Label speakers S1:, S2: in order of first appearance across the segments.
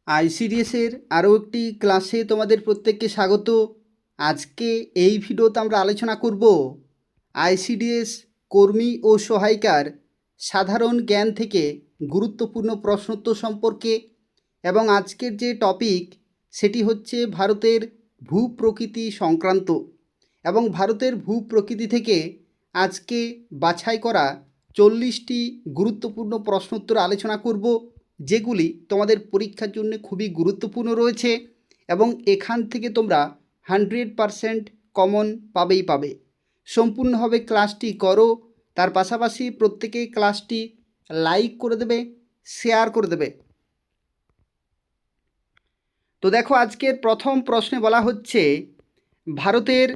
S1: আইসিডিএসের আরও একটি ক্লাসে তোমাদের প্রত্যেককে স্বাগত। আজকে এই ভিডিওতে আমরা আলোচনা করব আইসিডিএস কর্মী ও সহায়িকার সাধারণ জ্ঞান থেকে গুরুত্বপূর্ণ প্রশ্নোত্তর সম্পর্কে। এবং আজকের যে টপিক সেটি হচ্ছে ভারতের ভূপ্রকৃতি সংক্রান্ত। এবং ভারতের ভূপ্রকৃতি থেকে আজকে বাছাই করা 40টি গুরুত্বপূর্ণ প্রশ্নোত্তর আলোচনা করব, যেগুলি তোমাদের পরীক্ষার জন্য খুবই গুরুত্বপূর্ণ রয়েছে এবং এখান থেকে তোমরা 100% কমন পাবে। সম্পূর্ণভাবে ক্লাসটি করো, তার পাশাপাশি প্রত্যেকেই ক্লাসটি লাইক করে দেবে, শেয়ার করে দেবে। তো দেখো, আজকের প্রথম প্রশ্নে বলা হচ্ছে ভারতের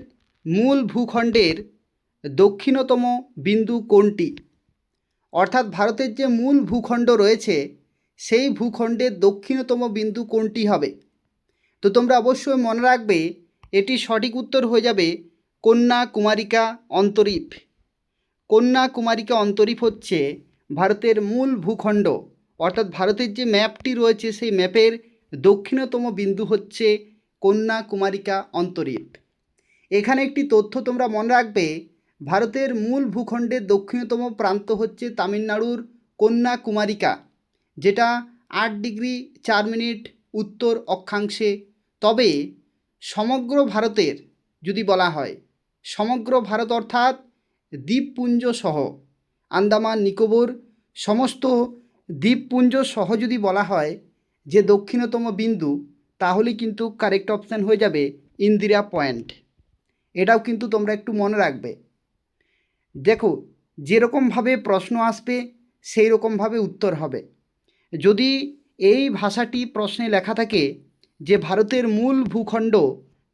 S1: মূল ভূখণ্ডের দক্ষিণতম বিন্দু কোনটি? অর্থাৎ ভারতের যে মূল ভূখণ্ড রয়েছে সেই ভূখণ্ডের দক্ষিণতম বিন্দু কোনটি হবে? তো তোমরা অবশ্যই মনে রাখবে, এটি সঠিক উত্তর হয়ে যাবে কন্যাকুমারিকা অন্তরীপ। কন্যাকুমারিকা অন্তরীপ হচ্ছে ভারতের মূল ভূখণ্ড, অর্থাৎ ভারতের যে ম্যাপটি রয়েছে সেই ম্যাপের দক্ষিণতম বিন্দু হচ্ছে কন্যাকুমারিকা অন্তরীপ। এখানে একটি তথ্য তোমরা মনে রাখবে, ভারতের মূল ভূখণ্ডের দক্ষিণতম প্রান্ত হচ্ছে তামিলনাড়ুর কন্যাকুমারিকা, যেটা 8°4' উত্তর অক্ষাংশে। তবে সমগ্র ভারতের যদি বলা হয়, সমগ্র ভারত অর্থাৎ দ্বীপপুঞ্জ সহ আন্দামান নিকোবর সমস্ত দ্বীপপুঞ্জ সহ যদি বলা হয় যে দক্ষিণতম বিন্দু, তাহলে কিন্তু কারেক্ট অপশান হয়ে যাবে ইন্দিরা পয়েন্ট। এটাও কিন্তু তোমরা একটু মনে রাখবে। দেখো, যেরকমভাবে প্রশ্ন আসবে সেই রকমভাবে উত্তর হবে। যদি এই ভাষাটি প্রশ্নে লেখা থাকে যে ভারতের মূল ভূখণ্ড,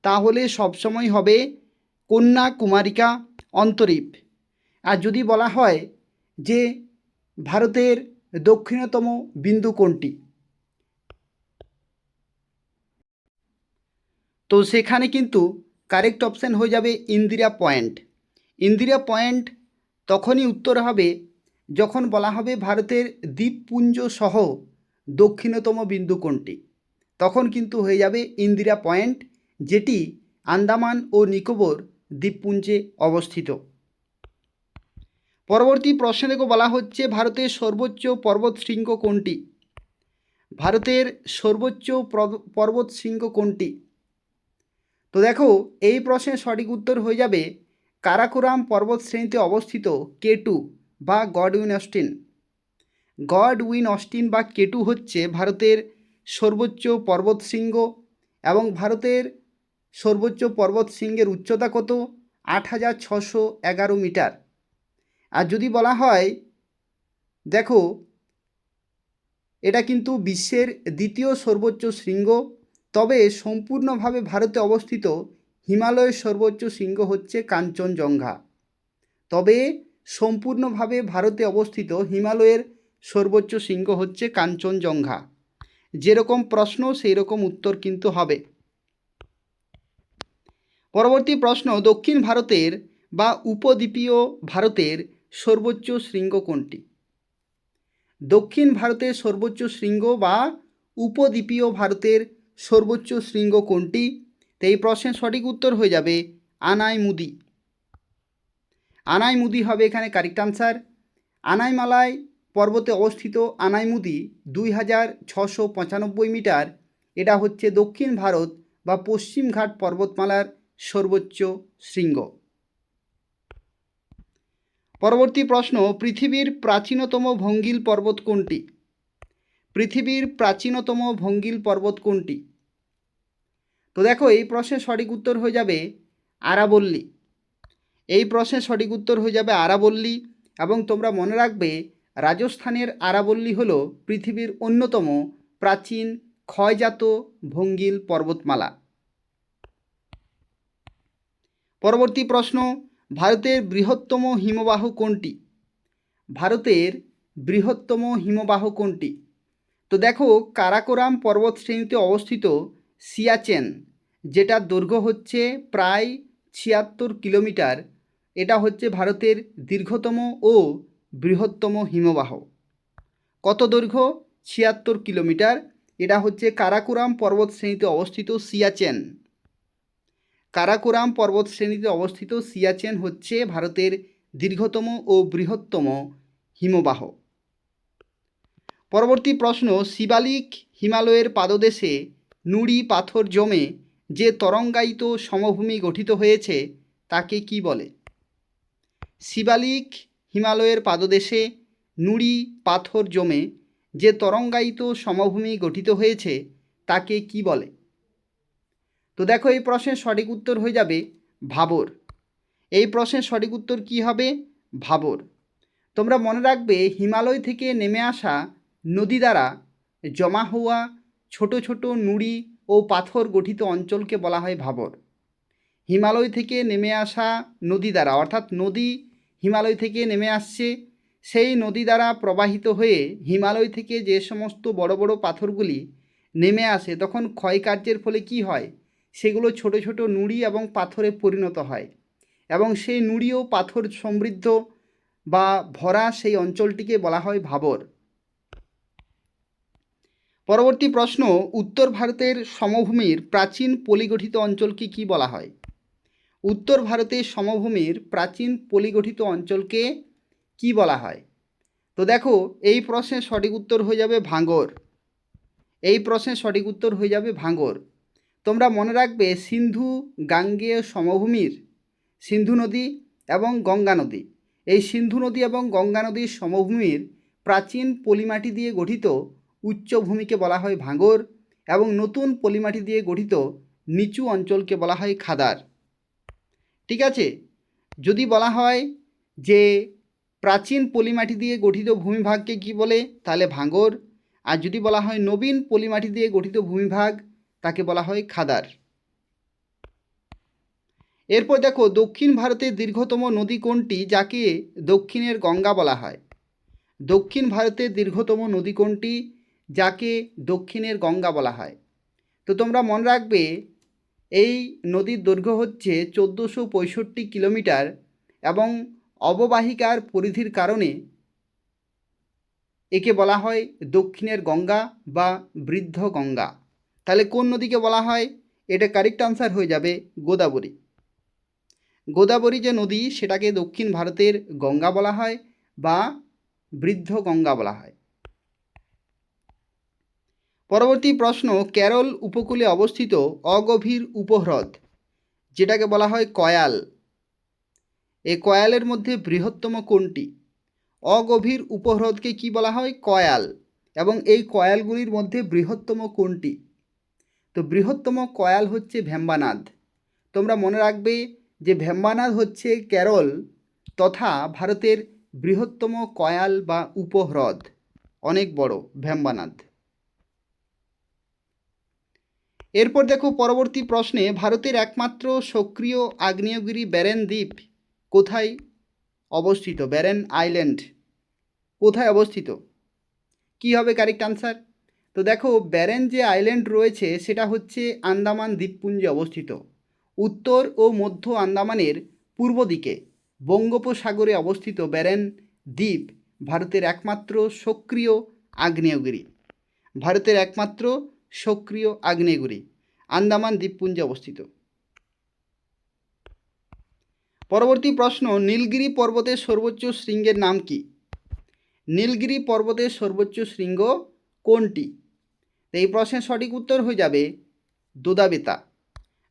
S1: তাহলে সবসময় হবে কন্যাকুমারিকা অন্তরীপ। আর যদি বলা হয় যে ভারতের দক্ষিণতম বিন্দু কোনটি, তো সেখানে কিন্তু কারেক্ট অপশান হয়ে যাবে ইন্দিরা পয়েন্ট। ইন্দিরা পয়েন্ট তখনই উত্তর হবে যখন বলা হবে ভারতের দ্বীপপুঞ্জ সহ দক্ষিণতম বিন্দু কোনটি, তখন কিন্তু হয়ে যাবে ইন্দিরা পয়েন্ট, যেটি আন্দামান ও নিকোবর দ্বীপপুঞ্জে অবস্থিত। পরবর্তী প্রশ্নে দেখো, বলা হচ্ছে ভারতের সর্বোচ্চ পর্বতশৃঙ্গ কোনটি? ভারতের সর্বোচ্চ পর্বতশৃঙ্গ কোনটি? তো দেখো, এই প্রশ্নের সঠিক উত্তর হয়ে যাবে কারাকোরাম পর্বত শ্রেণীতে অবস্থিত K2 বা গডউইন অস্টিন। গডউইন অস্টিন বা K2 হচ্ছে ভারতের সর্বোচ্চ পর্বতশৃঙ্গ এবং ভারতের সর্বোচ্চ পর্বতশৃঙ্গের উচ্চতা কত? 8,611 মিটার। আর যদি বলা হয়, দেখো এটা কিন্তু বিশ্বের দ্বিতীয় সর্বোচ্চ শৃঙ্গ, তবে সম্পূর্ণভাবে ভারতে অবস্থিত হিমালয়ের সর্বোচ্চ শৃঙ্গ হচ্ছে কাঞ্চনজঙ্ঘা। তবে সম্পূর্ণভাবে ভারতে অবস্থিত হিমালয়ের সর্বোচ্চ শৃঙ্গ হচ্ছে কাঞ্চনজঙ্ঘা। যেরকম প্রশ্ন সেই রকম উত্তর কিন্তু হবে। পরবর্তী প্রশ্ন, দক্ষিণ ভারতের বা উপদ্বীপীয় ভারতের সর্বোচ্চ শৃঙ্গ কোনটি? দক্ষিণ ভারতের সর্বোচ্চ শৃঙ্গ বা উপদ্বীপীয় ভারতের সর্বোচ্চ শৃঙ্গ কোনটি? তো এই প্রশ্নের সঠিক উত্তর হয়ে যাবে আনাইমুদি। আনাইমুদি হবে এখানে কারেক্ট আনসার। আনাইমালাই পর্বতে অবস্থিত আনাইমুদি 2,695 মিটার। এটা হচ্ছে দক্ষিণ ভারত বা পশ্চিমঘাট পর্বতমালার সর্বোচ্চ শৃঙ্গ। পরবর্তী প্রশ্ন, পৃথিবীর প্রাচীনতম ভঙ্গিল পর্বত কোনটি? পৃথিবীর প্রাচীনতম ভঙ্গিল পর্বত কোনটি? তো দেখো, এই প্রশ্নের সঠিক উত্তর হয়ে যাবে আরাবল্লী। এই প্রশ্নের সঠিক উত্তর হয়ে যাবে আরাবল্লী। এবং তোমরা মনে রাখবে, রাজস্থানের আরাবল্লী হল পৃথিবীর অন্যতম প্রাচীন ক্ষয়জাত ভঙ্গিল পর্বতমালা। পরবর্তী প্রশ্ন, ভারতের বৃহত্তম হিমবাহ কোনটি? ভারতের বৃহত্তম হিমবাহ কোনটি? তো দেখো, কারাকোরাম পর্বত শ্রেণীতে অবস্থিত সিয়াচেন, যেটার দৈর্ঘ্য হচ্ছে প্রায় 76 কিলোমিটার, এটা হচ্ছে ভারতের দীর্ঘতম ও বৃহত্তম হিমবাহ। কত দৈর্ঘ্য? 76 কিলোমিটার। এটা হচ্ছে কারাকোরাম পর্বত শ্রেণীতে অবস্থিত সিয়াচেন। কারাকোরাম পর্বত শ্রেণীতে অবস্থিত সিয়াচেন হচ্ছে ভারতের দীর্ঘতম ও বৃহত্তম হিমবাহ। পরবর্তী প্রশ্ন, শিবালিক হিমালয়ের পাদদেশে নুড়ি পাথর জমে যে তরঙ্গায়িত সমভূমি গঠিত হয়েছে তাকে কি বলে? শিবালিক হিমালয়ের পাদদেশে নুড়ি পাথর জমে যে তরঙ্গায়িত সমভূমি গঠিত হয়েছে তাকে কি বলে? তো দেখো এই প্রশ্নের সঠিক উত্তর হয়ে যাবে ভাবর। এই প্রশ্নের সঠিক উত্তর কি হবে? ভাবর। তোমরা মনে রাখবে হিমালয় থেকে নেমে আসা নদী দ্বারা জমা হওয়া ছোট ছোট নুড়ি ও পাথর গঠিত অঞ্চলকে বলা হয় ভাবর। হিমালয় থেকে নেমে আসা নদী দ্বারা, অর্থাৎ নদী হিমালয় থেকে নেমে আসছে, সেই নদী দ্বারা প্রবাহিত হয়ে হিমালয় থেকে যে সমস্ত বড় বড় পাথরগুলি নেমে আসে তখন ক্ষয়কার্যের ফলে কি হয়, সেগুলো ছোট ছোট নুড়ি এবং পাথরে পরিণত হয় এবং সেই নুড়ি ও পাথর সমৃদ্ধ বা ভরা সেই অঞ্চলটিকে বলা হয় ভাবর। পরবর্তী প্রশ্ন, উত্তর ভারতের সমভূমির প্রাচীন পলিগঠিত অঞ্চলকে কি বলা হয়? উত্তর ভারতের সমভূমির প্রাচীন পলিগঠিত অঞ্চলকে কি বলা হয়? তো দেখো এই প্রশ্নের সঠিক উত্তর হয়ে যাবে ভাঙর। এই প্রশ্নের সঠিক উত্তর হয়ে যাবে ভাঙর। তোমরা মনে রাখবে সিন্ধু গাঙ্গেয় সমভূমির সিন্ধু নদী এবং গঙ্গা নদী, এই সিন্ধু নদী এবং গঙ্গা নদীর সমভূমির প্রাচীন পলিমাটি দিয়ে গঠিত উচ্চভূমিকে বলা হয় ভাঙর এবং নতুন পলিমাটি দিয়ে গঠিত নিচু অঞ্চলকে বলা হয় খাদার। ঠিক আছে, যদি বলা হয় যে প্রাচীন পলিমাটি দিয়ে গঠিত ভূমিভাগকে কি বলে, তাহলে ভাঙর। আর যদি বলা হয় নবীন পলিমাটি দিয়ে গঠিত ভূমিভাগ তাকে বলা হয় খাদার। এরপর দেখো দক্ষিণ ভারতের দীর্ঘতম নদী কোনটি যাকে দক্ষিণের গঙ্গা বলা হয়? দক্ষিণ ভারতের দীর্ঘতম নদী কোনটি যাকে দক্ষিণের গঙ্গা বলা হয়? তো তোমরা মনে রাখবে এই নদীর দৈর্ঘ্য হচ্ছে 1465 কিলোমিটার এবং অববাহিকার পরিধির কারণে একে বলা হয় দক্ষিণের গঙ্গা বা বৃদ্ধ গঙ্গা। তাহলে কোন নদীকে বলা হয়? এটা কারেক্ট আনসার হয়ে যাবে গোদাবরী। গোদাবরী যে নদী সেটাকে দক্ষিণ ভারতের গঙ্গা বলা হয় বা বৃদ্ধ গঙ্গা বলা হয়। পরবর্তী প্রশ্ন, কেরল উপকূলে অবস্থিত অগভীর উপহ্রদ যেটাকে বলা হয় কয়াল, এই কয়ালের মধ্যে বৃহত্তম কোনটি? অগভীর উপহ্রদকে কি বলা হয়? কয়াল। এবং এই কয়ালগুলির মধ্যে বৃহত্তম কোনটি? তো বৃহত্তম কয়াল হচ্ছে ভেম্বানাদ। তোমরা মনে রাখবে যে ভেম্বানাদ হচ্ছে কেরল তথা ভারতের বৃহত্তম কয়াল বা উপহ্রদ, অনেক বড় ভেম্বানাদ। এরপর দেখো পরবর্তী প্রশ্নে, ভারতের একমাত্র সক্রিয় আগ্নেয়গিরি ব্যারেন দ্বীপ কোথায় অবস্থিত? ব্যারেন আইল্যান্ড কোথায় অবস্থিত? কি হবে কারেক্ট আনসার? তো দেখো ব্যারেন যে আইল্যান্ড রয়েছে সেটা হচ্ছে আন্দামান দ্বীপপুঞ্জে অবস্থিত। উত্তর ও মধ্য আন্দামানের পূর্ব দিকে বঙ্গোপসাগরে অবস্থিত ব্যারেন দ্বীপ ভারতের একমাত্র সক্রিয় আগ্নেয়গিরি। ভারতের একমাত্র সক্রিয় আগ্নেয়গিরি আন্দামান দ্বীপপুঞ্জে অবস্থিত। পরবর্তী প্রশ্ন, নীলগিরি পর্বতের সর্বোচ্চ শৃঙ্গের নাম কি? নীলগিরি পর্বতের সর্বোচ্চ শৃঙ্গ কোনটি? এই প্রশ্নের সঠিক উত্তর হয়ে যাবে দোদাবেতা।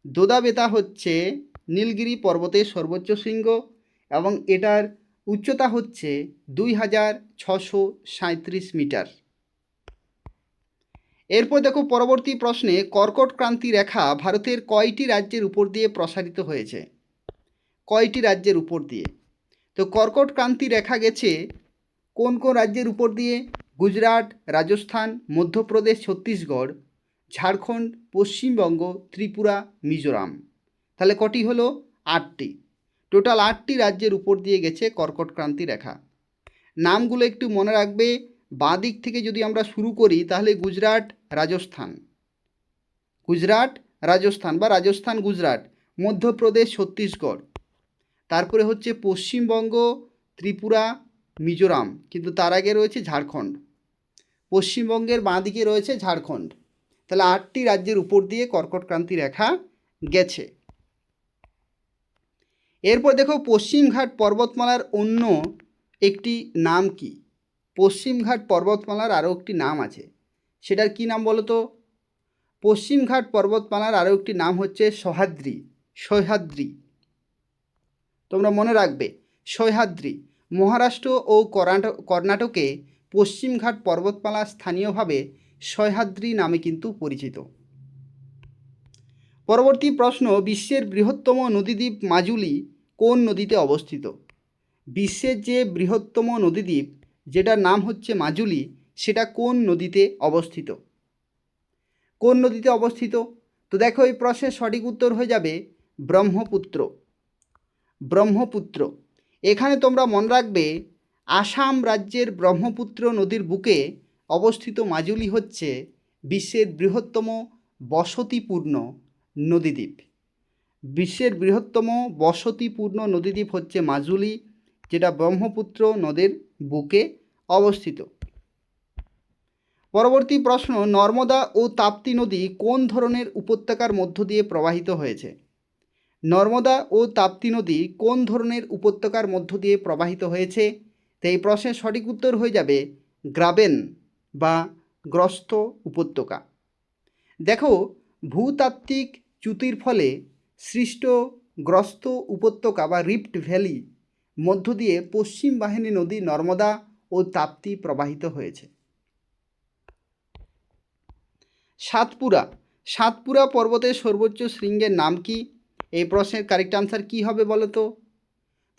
S1: দোদাবেতা হচ্ছে নীলগিরি পর্বতের সর্বোচ্চ শৃঙ্গ এবং এটার উচ্চতা হচ্ছে 2637 মিটার। এরপর দেখো পরবর্তী প্রশ্নে, কর্কট ক্রান্তি রেখা ভারতের কয়টি রাজ্যের উপর দিয়ে প্রসারিত হয়েছে? কয়টি রাজ্যের উপর দিয়ে? তো কর্কট ক্রান্তি রেখা গেছে কোন কোন রাজ্যের উপর দিয়ে? গুজরাট, রাজস্থান, মধ্যপ্রদেশ, ছত্তিশগড়, ঝাড়খণ্ড, পশ্চিমবঙ্গ, ত্রিপুরা, মিজোরাম। তাহলে কটি হলো? 8টি। টোটাল 8টি রাজ্যের উপর দিয়ে গেছে কর্কট ক্রান্তি রেখা। নামগুলো একটু মনে রাখবে, বাঁ দিক থেকে যদি আমরা শুরু করি তাহলে গুজরাট, রাজস্থান, গুজরাট, রাজস্থান বা রাজস্থান গুজরাট, মধ্যপ্রদেশ, ছত্তিশগড়, তারপরে হচ্ছে পশ্চিমবঙ্গ, ত্রিপুরা, মিজোরাম, কিন্তু তার আগে রয়েছে ঝাড়খণ্ড। পশ্চিমবঙ্গের বাঁ দিকে রয়েছে ঝাড়খণ্ড। তাহলে 8টি রাজ্যের উপর দিয়ে কর্কটক্রান্তি রেখা গেছে। এরপর দেখো পশ্চিমঘাট পর্বতমালার অন্য একটি নাম কি? পশ্চিমঘাট পর্বতমালার আরও একটি নাম আছে, সেটার কি নাম বলো তো? পশ্চিমঘাট পর্বতমালার আরও একটি নাম হচ্ছে সহ্যাদ্রি। সহ্যাদ্রি তোমরা মনে রাখবে, সহ্যাদ্রি। মহারাষ্ট্র ও কর্ণাটকে পশ্চিমঘাট পর্বতমালা স্থানীয়ভাবে সহ্যাদ্রি নামে কিন্তু পরিচিত। পরবর্তী প্রশ্ন, বিশ্বের বৃহত্তম নদীদ্বীপ মাজুলি কোন নদীতে অবস্থিত? বিশ্বের যে বৃহত্তম নদীদ্বীপ যেটার নাম হচ্ছে মাজুলি, সেটা কোন নদীতে অবস্থিত? কোন নদীতে অবস্থিত? তো দেখো এই প্রশ্নের সঠিক উত্তর হয়ে যাবে ব্রহ্মপুত্র। ব্রহ্মপুত্র। এখানে তোমরা মনে রাখবে, আসাম রাজ্যের ব্রহ্মপুত্র নদীর বুকে অবস্থিত মাজুলি হচ্ছে বিশ্বের বৃহত্তম বসতিপূর্ণ নদীদ্বীপ। বিশ্বের বৃহত্তম বসতিপূর্ণ নদীদ্বীপ হচ্ছে মাজুলি, যেটা ব্রহ্মপুত্র নদীর বুকে অবস্থিত। পরবর্তী প্রশ্ন, নর্মদা ও তাপ্তি নদী কোন ধরনের উপত্যকার মধ্য দিয়ে প্রবাহিত হয়েছে? নর্মদা ও তাপ্তি নদী কোন ধরনের উপত্যকার মধ্য দিয়ে প্রবাহিত হয়েছে? তো এই প্রশ্নের সঠিক উত্তর হয়ে যাবে গ্রাবেন বা গ্রস্ত উপত্যকা। দেখো, ভূতাত্ত্বিক চ্যুতির ফলে সৃষ্ট গ্রস্ত উপত্যকা বা রিফ্ট ভ্যালি মধ্য দিয়ে পশ্চিম বাহিনী নদী নর্মদা ও তাপ্তি প্রবাহিত হয়েছে। সাতপুরা। সাতপুরা পর্বতের সর্বোচ্চ শৃঙ্গের নাম কি? এই প্রশ্নের কারেক্ট আনসার কী হবে বলো তো?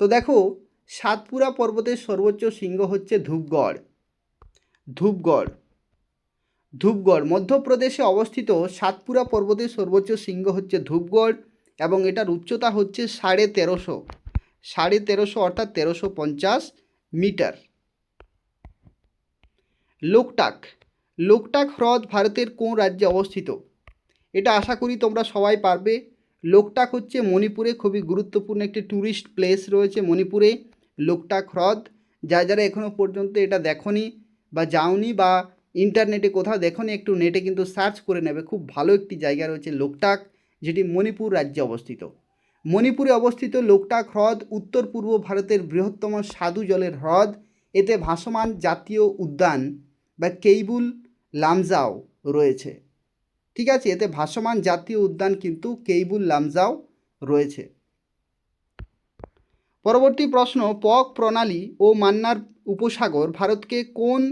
S1: তো দেখো, সাতপুরা পর্বতের সর্বোচ্চ শৃঙ্গ হচ্ছে ধূপগড়। ধূপগড়। ধূপগড় মধ্যপ্রদেশে অবস্থিত সাতপুরা পর্বতের সর্বোচ্চ শৃঙ্গ হচ্ছে ধূপগড় এবং এটার উচ্চতা হচ্ছে 1350। 1350 অর্থাৎ 1350 মিটার। লোকটাক। লোকটাক হ্রদ ভারতের কোন রাজ্যে অবস্থিত? এটা আশা করি তোমরা সবাই পারবে। লোকটাক হচ্ছে মণিপুরে খুবই গুরুত্বপূর্ণ একটি ট্যুরিস্ট প্লেস রয়েছে মণিপুরে, লোকটাক হ্রদ। যারা এখনও পর্যন্ত এটা দেখোনি বা যাওনি বা ইন্টারনেটে কোথাও দেখোনি, একটু নেটে কিন্তু সার্চ করে নেবে, খুব ভালো একটি জায়গা রয়েছে লোকটাক, যেটি মণিপুর রাজ্যে অবস্থিত। মণিপুরে অবস্থিত লোকটাক হ্রদ উত্তর পূর্ব ভারতের বৃহত্তম স্বাদু জলের হ্রদ। এতে ভাসমান জাতীয় উদ্যান বা কেইবুল লামজাও রয়েছে। ঠিক আছে, এতে ভাসমান জাতীয় উদ্যান কিন্তু কেইবুল লামজাও রয়েছে। পরবর্তী প্রশ্ন, পক প্রণালী ও মান্নার উপসাগর ভারতকে কোন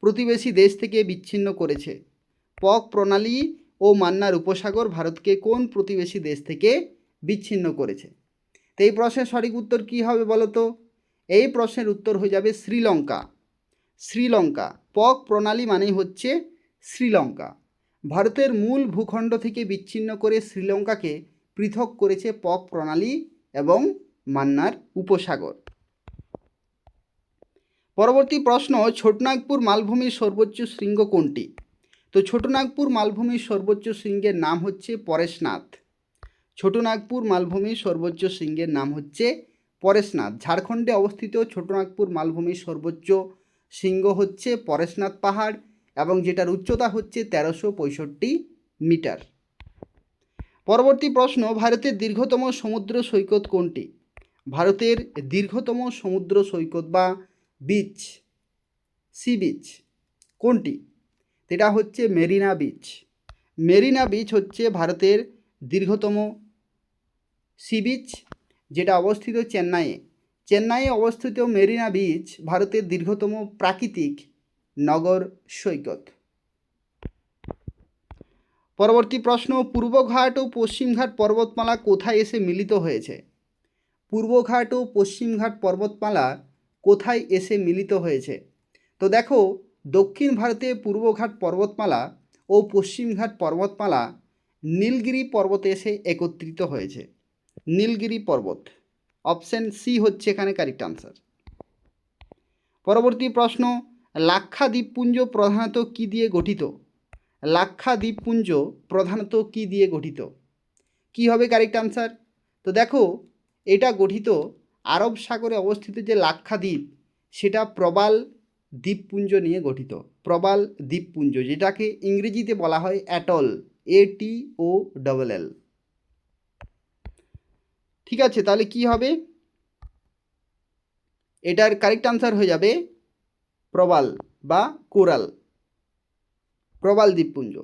S1: প্রতিবেশী দেশ থেকে বিচ্ছিন্ন করেছে? পক প্রণালী ও মান্নার উপসাগর ভারতকে কোন প্রতিবেশী দেশ থেকে বিচ্ছিন্ন করেছে? তো এই প্রশ্নের সঠিক উত্তর কী হবে বলো তো? এই প্রশ্নের উত্তর হয়ে যাবে শ্রীলঙ্কা। শ্রীলঙ্কা। পক প্রণালী মানেই হচ্ছে শ্রীলঙ্কা। ভারতের মূল ভূখণ্ড থেকে বিচ্ছিন্ন করে শ্রীলঙ্কাকে পৃথক করেছে পক প্রণালী এবং মান্নার উপসাগর। পরবর্তী প্রশ্ন, ছোটনাগপুর মালভূমির সর্বোচ্চ শৃঙ্গ কোনটি? তো ছোটনাগপুর মালভূমির সর্বোচ্চ শৃঙ্গের নাম হচ্ছে পরেশনাথ। ছোটনাগপুর মালভূমির সর্বোচ্চ শৃঙ্গের নাম হচ্ছে পরেশনাথ। ঝাড়খণ্ডে অবস্থিত ছোটনাগপুর মালভূমির সর্বোচ্চ শৃঙ্গ হচ্ছে পরেশনাথ পাহাড় এবং যেটার উচ্চতা হচ্ছে 1365 মিটার। পরবর্তী প্রশ্ন, ভারতের দীর্ঘতম সমুদ্র সৈকত কোনটি? ভারতের দীর্ঘতম সমুদ্র সৈকত বা বিচ, সি বিচ কোনটি? এটা হচ্ছে মেরিনা বিচ। মেরিনা বিচ হচ্ছে ভারতের দীর্ঘতম সি বিচ, যেটা অবস্থিত চেন্নাইয়ে। চেন্নাইয়ে অবস্থিত মেরিনা বিচ ভারতের দীর্ঘতম প্রাকৃতিক নগর সৈকত। পরবর্তী প্রশ্ন, পূর্বঘাট ও পশ্চিমঘাট পর্বতমালা কোথায় এসে মিলিত হয়েছে? পূর্বঘাট ও পশ্চিমঘাট পর্বতমালা কোথায় এসে মিলিত হয়েছে? তো দেখো, দক্ষিণ ভারতে পূর্বঘাট পর্বতমালা ও পশ্চিমঘাট পর্বতমালা নীলগিরি পর্বতে এসে একত্রিত হয়েছে। নীলগিরি পর্বত। অপশন সি হচ্ছে এখানে কারেক্ট আনসার। পরবর্তী প্রশ্ন, লাক্ষা দ্বীপপুঞ্জ প্রধানত কী দিয়ে গঠিত? লাক্ষা দ্বীপপুঞ্জ প্রধানত কী দিয়ে গঠিত? কি হবে কারেক্ট আনসার? তো দেখো, এটা গঠিত আরব সাগরে অবস্থিত যে লাক্ষাদ্বীপ, সেটা প্রবাল দ্বীপপুঞ্জ নিয়ে গঠিত। প্রবাল দ্বীপপুঞ্জ, যেটাকে ইংরেজিতে বলা হয় অ্যাটল, ATOLL। ঠিক আছে, তাহলে কি হবে? এটার কারেক্ট আনসার হয়ে যাবে প্রবাল বা কোরাল, প্রবাল দ্বীপপুঞ্জ।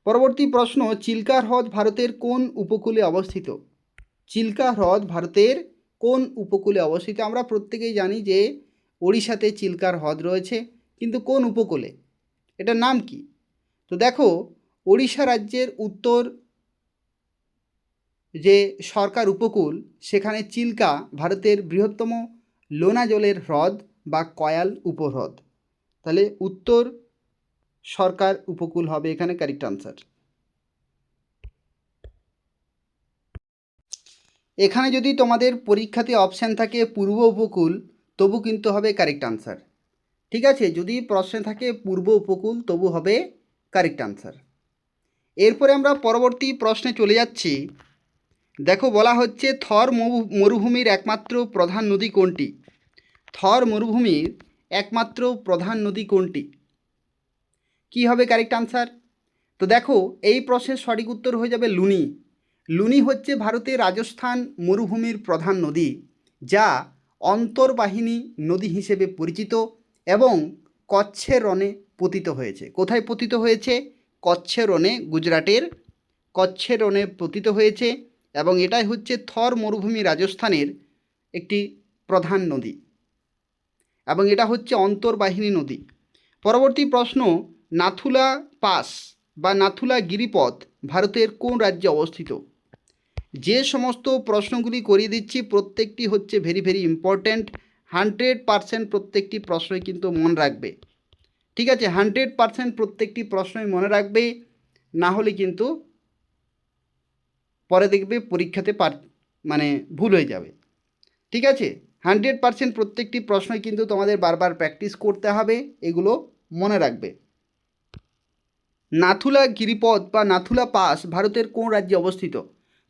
S1: পরবর্তী প্রশ্ন, চিল্কা হ্রদ ভারতের কোন উপকূলে অবস্থিত? চিল্কা হ্রদ ভারতের কোন উপকূলে অবস্থিত? আমরা প্রত্যেকেই জানি যে ওড়িশাতে চিল্কার হ্রদ রয়েছে, কিন্তু কোন উপকূলে, এটার নাম কি? তো দেখো, ওড়িশা রাজ্যের উত্তর যে সরকার উপকূল, সেখানে চিল্কা ভারতের বৃহত্তম লোনা জলের হ্রদ বা কয়াল উপহ্রদ। তাহলে উত্তর সরকার উপকূল হবে এখানে কারেক্ট আনসার। এখানে যদি তোমাদের পরীক্ষাতে অপশান থাকে পূর্ব উপকূল, তবু কিন্তু হবে কারেক্ট আনসার। ঠিক আছে, যদি প্রশ্নে থাকে পূর্ব উপকূল, তবু হবে কারেক্ট আনসার। এরপরে আমরা পরবর্তী প্রশ্নে চলে যাচ্ছি। দেখো, বলা হচ্ছে থর মরুভূমির একমাত্র প্রধান নদী কোনটি? থর মরুভূমির একমাত্র প্রধান নদী কোনটি? কি হবে কারেক্ট আনসার? তো দেখো, এই প্রশ্নের সঠিক উত্তর হয়ে যাবে লুনি। লুনি হচ্ছে ভারতের রাজস্থান মরুভূমির প্রধান নদী, যা অন্তর্বাহিনী নদী হিসেবে পরিচিত এবং কচ্ছের রণে পতিত হয়েছে। কোথায় পতিত হয়েছে? কচ্ছের রণে, গুজরাটের কচ্ছের রণে পতিত হয়েছে, এবং এটাই হচ্ছে থর মরুভূমি রাজস্থানের একটি প্রধান নদী, এবং এটা হচ্ছে অন্তর্বাহিনী নদী। পরবর্তী প্রশ্ন, নাথুলা পাস বা নাথুলা গিরিপথ ভারতের কোন রাজ্যে অবস্থিত? যে সমস্ত প্রশ্নগুলি করিয়ে দিচ্ছি প্রত্যেকটি হচ্ছে ভেরি ভেরি ইম্পর্ট্যান্ট। 100% প্রত্যেকটি প্রশ্নই কিন্তু মনে রাখবে। ঠিক আছে, 100% প্রত্যেকটি প্রশ্নই মনে রাখবে, না হলে কিন্তু পরে দেখবে পরীক্ষাতে ভুল হয়ে যাবে। ঠিক আছে, 100% প্রত্যেকটি প্রশ্নই কিন্তু তোমাদের বারবার প্র্যাকটিস করতে হবে, এগুলো মনে রাখবে। নাথুলা গিরিপথ বা নাথুলা পাস ভারতের কোন রাজ্যে অবস্থিত?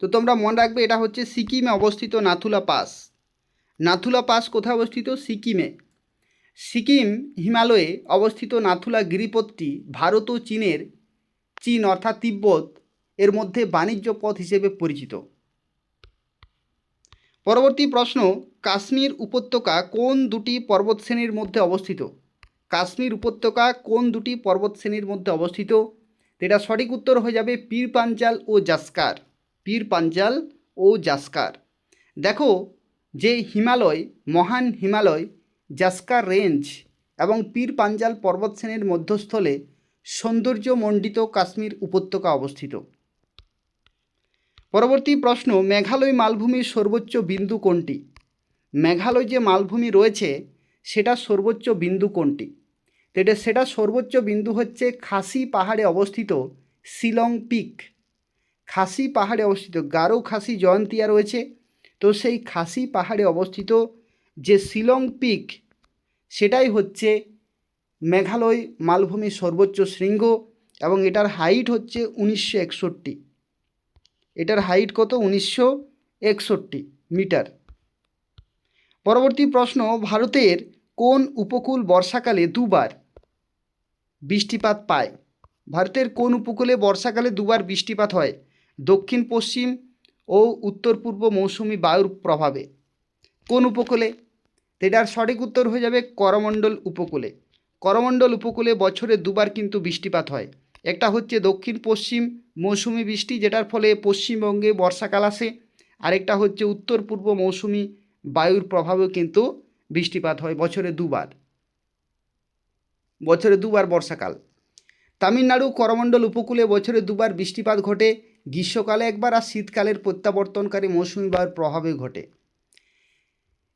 S1: তো তোমরা মনে রাখবে, এটা হচ্ছে সিকিমে অবস্থিত নাথুলা পাস। নাথুলা পাস কোথায় অবস্থিত? সিকিমে। সিকিম হিমালয়ে অবস্থিত নাথুলা গিরিপথটি ভারত ও চীন অর্থাৎ তিব্বত এর মধ্যে বাণিজ্য পথ হিসেবে পরিচিত। পরবর্তী প্রশ্ন, কাশ্মীর উপত্যকা কোন দুটি পর্বতশ্রেণীর মধ্যে অবস্থিত? কাশ্মীর উপত্যকা কোন দুটি পর্বতশ্রেণীর মধ্যে অবস্থিত? এটা সঠিক উত্তর হয়ে যাবে পীর পাঞ্জাল ও জাস্কার। পীর পাঞ্জাল ও জাস্কার। দেখো, যে হিমালয়, মহান হিমালয়, জাস্কার রেঞ্জ এবং পীর পাঞ্জাল পর্বতশ্রেণীর মধ্যস্থলে সৌন্দর্যমণ্ডিত কাশ্মীর উপত্যকা অবস্থিত। পরবর্তী প্রশ্ন, মেঘালয় মালভূমির সর্বোচ্চ বিন্দু কোনটি? মেঘালয় যে মালভূমি রয়েছে সেটা সর্বোচ্চ বিন্দু কোনটি? সেটা সর্বোচ্চ বিন্দু হচ্ছে খাসি পাহাড়ে অবস্থিত শিলং পিক। খাসি পাহাড়ে অবস্থিত, গারো খাসি জয়ন্তিয়া রয়েছে, তো সেই খাসি পাহাড়ে অবস্থিত যে শিলং পিক, সেটাই হচ্ছে মেঘালয় মালভূমির সর্বোচ্চ শৃঙ্গ, এবং এটার হাইট হচ্ছে 1961। এটার হাইট কত? 1961 মিটার। পরবর্তী প্রশ্ন, ভারতের কোন উপকূল বর্ষাকালে দুবার বৃষ্টিপাত পায়? ভারতের কোন উপকূলে বর্ষাকালে দুবার বৃষ্টিপাত হয়? দক্ষিণ পশ্চিম ও উত্তর পূর্ব মৌসুমি বায়ুর প্রভাবে। কোন উপকূলে? এটার সঠিক উত্তর হয়ে যাবে করমণ্ডল উপকূলে। করমণ্ডল উপকূলে বছরে দুবার কিন্তু বৃষ্টিপাত হয়। একটা হচ্ছে দক্ষিণ পশ্চিম মৌসুমি বৃষ্টি, যেটার ফলে পশ্চিমবঙ্গে বর্ষাকাল আসে, আরেকটা হচ্ছে উত্তর পূর্ব মৌসুমি বায়ুর প্রভাবেও কিন্তু বৃষ্টিপাত হয় বছরে দুবার। বছরে দুবার বর্ষাকাল। তামিলনাড়ু করমণ্ডল উপকূলে বছরে দুবার বৃষ্টিপাত ঘটে, গ্রীষ্মকালে একবার আর শীতকালের প্রত্যাবর্তনকারী মৌসুমি বায়ুর প্রভাবে ঘটে।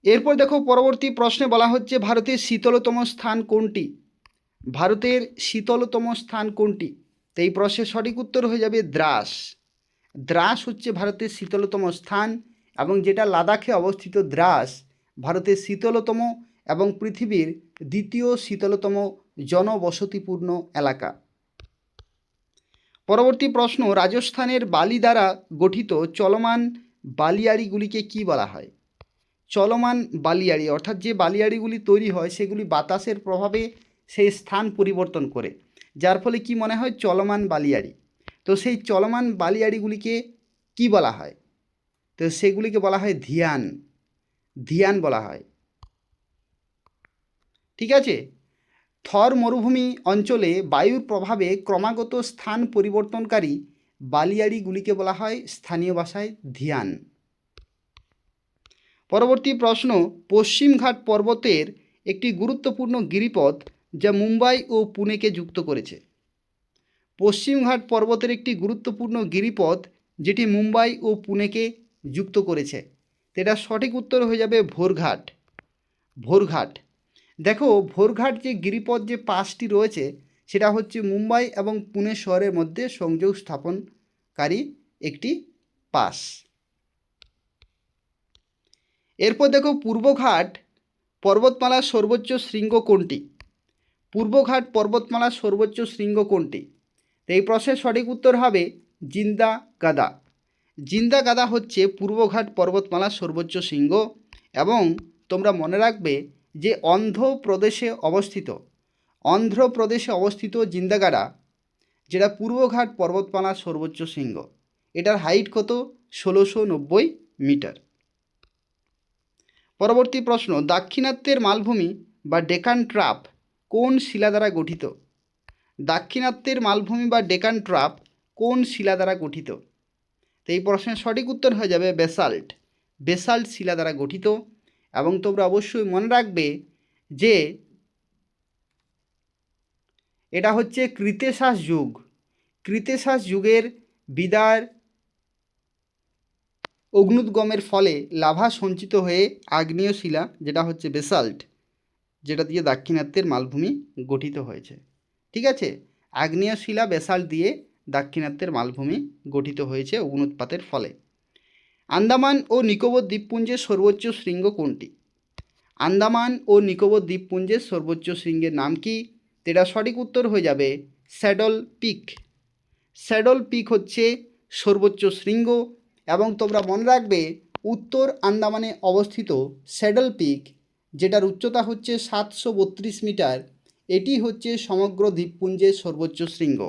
S1: এরপর দেখো, পরবর্তী প্রশ্নে বলা হচ্ছে ভারতের শীতলতম স্থান কোনটি? ভারতের শীতলতম স্থান কোনটি? তো এই প্রশ্নের সঠিক উত্তর হয়ে যাবে দ্রাস। দ্রাস হচ্ছে ভারতের শীতলতম স্থান, এবং যেটা লাদাখে অবস্থিত দ্রাস ভারতের শীতলতম এবং পৃথিবীর দ্বিতীয় শীতলতম জনবসতিপূর্ণ এলাকা। পরবর্তী প্রশ্ন, রাজস্থানের বালি দ্বারা গঠিত চলমান বালিয়াড়িগুলিকে কি বলা হয়? চলমান বালিয়াড়ি, অর্থাৎ যে বালিয়াড়িগুলি তৈরি হয় সেগুলি বাতাসের প্রভাবে সেই স্থান পরিবর্তন করে, যার ফলে কি মনে হয় চলমান বালিয়াড়ি। তো সেই চলমান বালিয়াড়িগুলিকে কি বলা হয়? তো সেগুলিকে বলা হয় ধিয়ান, ধিয়ান বলা হয়। ঠিক আছে। থর মরুভূমি অঞ্চলে বায়ুর প্রভাবে ক্রমাগত স্থান পরিবর্তনকারী বালিয়াড়িগুলিকে বলা হয় স্থানীয় ভাষায় ধিয়ান। পরবর্তী প্রশ্ন, পশ্চিমঘাট পর্বতের একটি গুরুত্বপূর্ণ গিরিপথ যা মুম্বাই ও পুনেকে যুক্ত করেছে। পশ্চিমঘাট পর্বতের একটি গুরুত্বপূর্ণ গিরিপথ যেটি মুম্বাই ও পুনেকে যুক্ত করেছে, এটা সঠিক উত্তর হয়ে যাবে ভোরঘাট। ভোরঘাট। দেখো, ভোরঘাট যে গিরিপথ যে পাসটি রয়েছে সেটা হচ্ছে মুম্বাই এবং পুনে শহরের মধ্যে সংযোগ স্থাপনকারী একটি পাস। এরপর দেখো, পূর্বঘাট পর্বতমালার সর্বোচ্চ শৃঙ্গ কোনটি? পূর্বঘাট পর্বতমালার সর্বোচ্চ শৃঙ্গ কোনটি? তো এই প্রশ্নের সঠিক উত্তর হবে জিন্দা গাদা। জিন্দা গাদা হচ্ছে পূর্বঘাট পর্বতমালার সর্বোচ্চ শৃঙ্গ, এবং তোমরা মনে রাখবে যে অন্ধ্রপ্রদেশে অবস্থিত জিন্দাগাড়া, যেটা পূর্বঘাট পর্বতমালার সর্বোচ্চ শৃঙ্গ, এটার হাইট কত? 1690 মিটার। পরবর্তী প্রশ্ন, দাক্ষিণাত্যের মালভূমি বা ডেকান ট্রাপ কোন শিলা দ্বারা গঠিত? দাক্ষিণাত্যের মালভূমি বা ডেকান ট্রাপ কোন শিলা দ্বারা গঠিত? তো এই প্রশ্নের সঠিক উত্তর হয়ে যাবে বেসাল্ট। বেসাল্ট শিলা দ্বারা গঠিত। এবং তোমরা অবশ্যই মনে রাখবে যে এটা হচ্ছে কৃতেশাস যুগ। কৃতেশাস যুগের বিদার অগ্নুদ্গমের ফলে লাভা সঞ্চিত হয়ে আগ্নেয় শিলা, যেটা হচ্ছে বেসাল্ট, যেটা দিয়ে দাক্ষিণাত্যের মালভূমি গঠিত হয়েছে। ঠিক আছে, আগ্নেয় শিলা বেসাল্ট দিয়ে দাক্ষিণাত্যের মালভূমি গঠিত হয়েছে অগ্নুৎপাতের ফলে। আন্দামান ও নিকোবর দ্বীপপুঞ্জের সর্বোচ্চ শৃঙ্গ কোনটি? আন্দামান ও নিকোবর দ্বীপপুঞ্জের সর্বোচ্চ শৃঙ্গের নাম কি? এটা সঠিক উত্তর হয়ে যাবে স্যাডল পিক। স্যাডল পিক হচ্ছে সর্বোচ্চ শৃঙ্গ। এবং তোমরা মনে রাখবে উত্তর আন্দামানে অবস্থিত স্যাডল পিক, যেটার উচ্চতা হচ্ছে 732 মিটার, এটি হচ্ছে সমগ্র দ্বীপপুঞ্জের সর্বোচ্চ শৃঙ্গ।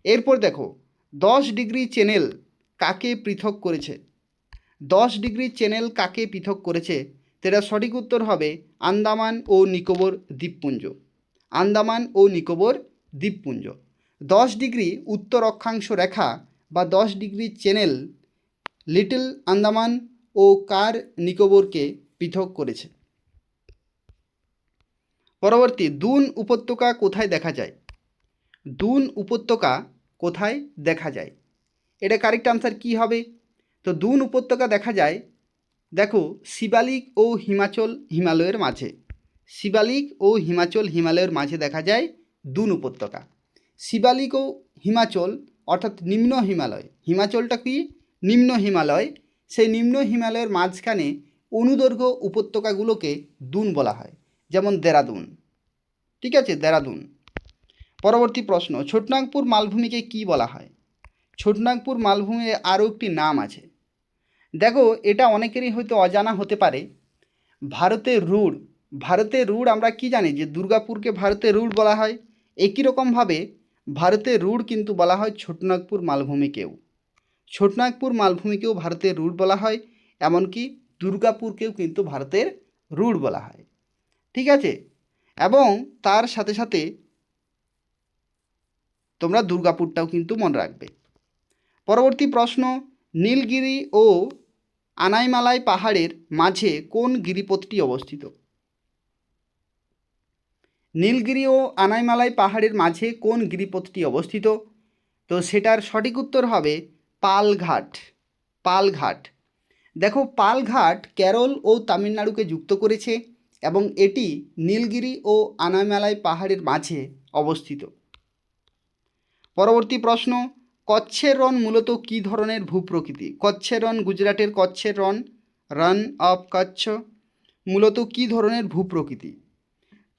S1: এরপর দেখো, 10 ডিগ্রি চ্যানেল কাকে পৃথক করেছে? 10 ডিগ্রি চ্যানেল কাকে পৃথক করেছে? সেটা সঠিক উত্তর হবে আন্দামান ও নিকোবর দ্বীপপুঞ্জ। আন্দামান ও নিকোবর দ্বীপপুঞ্জ 10 ডিগ্রি উত্তর অক্ষাংশ রেখা বা 10 ডিগ্রি চ্যানেল লিটল আন্দামান ও কার নিকোবরকে পৃথক করেছে। পরবর্তী, দুন উপত্যকা কোথায় দেখা যায়? দুন উপত্যকা কোথায় দেখা যায়? এটা কারেক্ট আনসার কি হবে? তো দুন উপত্যকা দেখা যায়, দেখো, শিবালিক ও হিমালয়ের মাঝে। শিবালিক ও হিমালয়ের মাঝে দেখা যায় দুন উপত্যকা। শিবালিক ও হিমাচল অর্থাৎ নিম্ন হিমালয়, হিমাচলটা কি? নিম্ন হিমালয়। সেই নিম্ন হিমালয়ের মাঝখানে অনুদৈর্ঘ্য উপত্যকাগুলোকে দুন বলা হয়, যেমন দেরাদুন। ঠিক আছে, দেরাদুন। পরবর্তী প্রশ্ন, ছোটনাগপুর মালভূমিকে কি বলা হয়? ছোটনাগপুর মালভূমির আরও একটি নাম আছে। দেখো, এটা অনেকেরই হয়তো অজানা হতে পারে। ভারতের রুড় আমরা কি জানি যে দুর্গাপুরকে ভারতের রুড় বলা হয়। একই রকমভাবে ভারতের রুড় কিন্তু বলা হয় ছোটনাগপুর মালভূমিকেও। ছোটনাগপুর মালভূমিকেও ভারতের রুড় বলা হয়, এমনকি দুর্গাপুরকেও কিন্তু ভারতের রুড় বলা হয়। ঠিক আছে, এবং তার সাথে সাথে তোমরা দুর্গাপুরটাও কিন্তু মনে রাখবে। পরবর্তী প্রশ্ন, নীলগিরি ও আনাইমালাই পাহাড়ের মাঝে কোন গিরিপথটি অবস্থিত? নীলগিরি ও আনাইমালাই পাহাড়ের মাঝে কোন গিরিপথটি অবস্থিত? তো সেটার সঠিক উত্তর হবে পালঘাট। পালঘাট। দেখো, পালঘাট কেরল ও তামিলনাড়ুকে যুক্ত করেছে এবং এটি নীলগিরি ও আনাইমালাই পাহাড়ের মাঝে অবস্থিত। পরবর্তী প্রশ্ন, কচ্ছের রণ মূলত কী ধরনের ভূপ্রকৃতি? কচ্ছের রণ, গুজরাটের কচ্ছের রণ, রান অফ কচ্ছ, মূলত কী ধরনের ভূপ্রকৃতি?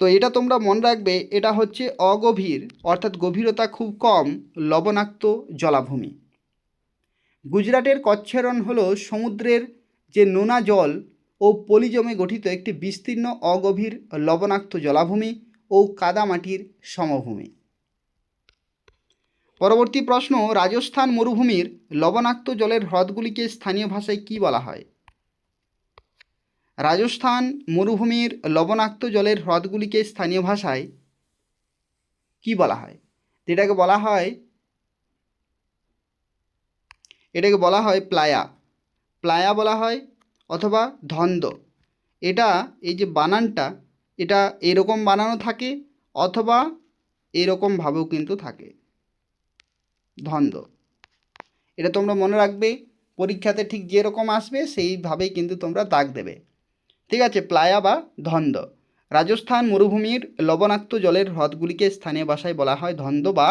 S1: তো এটা তোমরা মনে রাখবে, এটা হচ্ছে অগভীর অর্থাৎ গভীরতা খুব কম লবণাক্ত জলাভূমি। গুজরাটের কচ্ছের রণ হলো সমুদ্রের যে নোনা জল ও পলি জমে গঠিত একটি বিস্তীর্ণ অগভীর লবণাক্ত জলাভূমি ও কাদামাটির সমভূমি। পরবর্তী প্রশ্ন, রাজস্থান মরুভূমির লবণাক্ত জলের হ্রদগুলিকে স্থানীয় ভাষায় কী বলা হয়? রাজস্থান মরুভূমির লবণাক্ত জলের হ্রদগুলিকে স্থানীয় ভাষায় কী বলা হয়? এটাকে বলা হয় প্লায়া। প্লায়া বলা হয় অথবা ধন্দ। এটা এই যে বানানটা, এটা এরকম বানানো থাকে অথবা এরকমভাবেও কিন্তু থাকে, ধন্দ। এটা তোমরা মনে রাখবে, পরীক্ষাতে ঠিক যেরকম আসবে সেইভাবেই কিন্তু তোমরা দাগ দেবে। ঠিক আছে, প্লায়া বা ধন্দ। রাজস্থান মরুভূমির লবণাক্ত জলের হ্রদগুলিকে স্থানীয় ভাষায় বলা হয় ধন্দ বা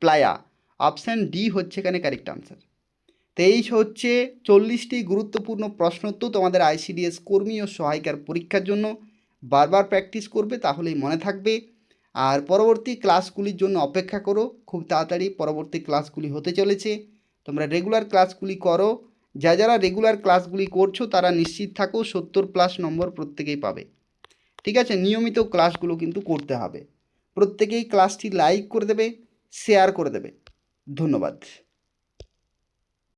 S1: প্লায়া। অপশান ডি হচ্ছে এখানে কারেক্ট আনসার। 23 হচ্ছে 40টি গুরুত্বপূর্ণ প্রশ্নোত্তর তোমাদের আইসিডিএস কর্মী ও সহায়িকার পরীক্ষার জন্য। বারবার প্র্যাকটিস করবে, তাহলেই মনে থাকবে। আর পরবর্তী ক্লাসগুলির জন্য অপেক্ষা করো, খুব তাড়াতাড়ি পরবর্তী ক্লাসগুলি হতে চলেছে। তোমরা রেগুলার ক্লাসগুলি করো। যারা রেগুলার ক্লাসগুলি করছো তারা নিশ্চিত থাকো 70+ নম্বর প্রত্যেকেই পাবে। ঠিক আছে, নিয়মিত ক্লাসগুলো কিন্তু করতে হবে। প্রত্যেকেই ক্লাসটি লাইক করে দেবে, শেয়ার করে দেবে। ধন্যবাদ।